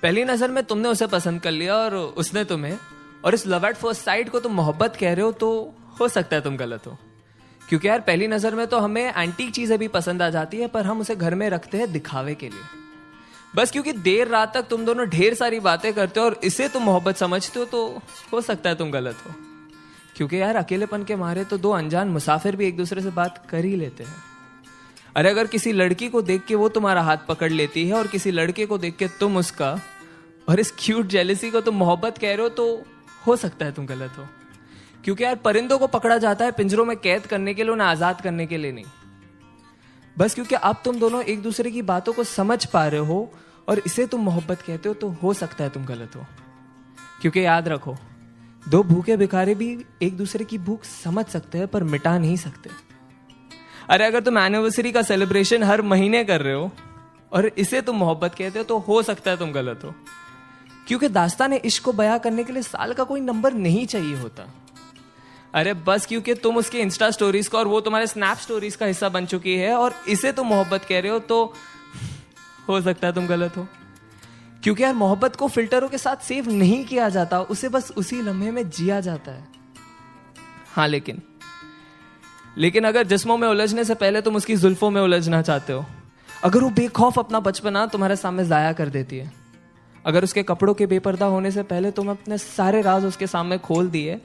पहली नजर में तुमने उसे पसंद कर लिया और उसने तुम्हें, और इस लव एट फर्स्ट साइट को तुम मोहब्बत कह रहे हो, तो हो सकता है तुम गलत हो। क्योंकि यार पहली नजर में तो हमें एंटीक चीजें भी पसंद आ जाती है, पर हम उसे घर में रखते हैं दिखावे के लिए। बस क्योंकि देर रात तक तुम दोनों ढेर सारी बातें करते हो और इसे तुम मोहब्बत समझते हो, तो हो सकता है तुम गलत हो। क्योंकि यार अकेलेपन के मारे तो दो अनजान मुसाफिर भी एक दूसरे से बात कर ही लेते हैं। अरे अगर किसी लड़की को देख के वो तुम्हारा हाथ पकड़ लेती है और किसी लड़के को देख के तुम उसका, और इस क्यूट जेलसी को तुम मोहब्बत कह रहे हो, तो हो सकता है तुम गलत हो। क्योंकि यार परिंदों को पकड़ा जाता है पिंजरों में कैद करने के लिए, उन्हें आजाद करने के लिए नहीं। बस क्योंकि अब तुम दोनों एक दूसरे की बातों को समझ पा रहे हो और इसे तुम मोहब्बत कहते हो, तो हो सकता है तुम गलत हो। क्योंकि याद रखो, दो भूखे भिखारी भी एक दूसरे की भूख समझ सकते हैं पर मिटा नहीं सकते। अरे अगर तुम एनिवर्सरी का सेलिब्रेशन हर महीने कर रहे हो और इसे तुम मोहब्बत कहते हो, तो हो सकता है तुम गलत हो। क्योंकि दास्तान इश्क को बयां करने के लिए साल का कोई नंबर नहीं चाहिए होता। अरे बस क्योंकि तुम उसके इंस्टा स्टोरीज का और वो तुम्हारे स्नैप स्टोरीज का हिस्सा बन चुकी है और इसे तुम मोहब्बत कह रहे हो, तो हो सकता है तुम गलत हो। क्योंकि यार मोहब्बत को फिल्टरों के साथ सेव नहीं किया जाता, उसे बस उसी लम्हे में जिया जाता है। हाँ लेकिन अगर जिस्मों में उलझने से पहले तुम उसकी जुल्फों में उलझना चाहते हो, अगर वो बेखौफ अपना बचपना तुम्हारे सामने जाया कर देती है, अगर उसके कपड़ों के बेपर्दा होने से पहले तुम अपने सारे राज उसके सामने खोल दिए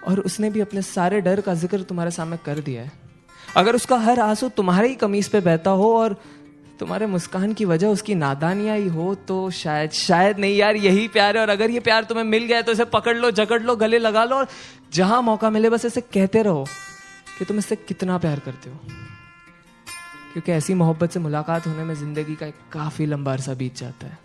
और उसने भी अपने सारे डर का जिक्र तुम्हारे सामने कर दिया है, अगर उसका हर आंसू तुम्हारे ही कमीज पे बहता हो और तुम्हारे मुस्कान की वजह उसकी नादानियां ही हो, तो शायद नहीं यार यही प्यार है। और अगर ये प्यार तुम्हें मिल गया है तो इसे पकड़ लो, जकड़ लो, गले लगा लो और जहां मौका मिले बस इसे कहते रहो कि तुम इससे कितना प्यार करते हो। क्योंकि ऐसी मोहब्बत से मुलाकात होने में जिंदगी का एक काफी लंबा अरसा बीत जाता है।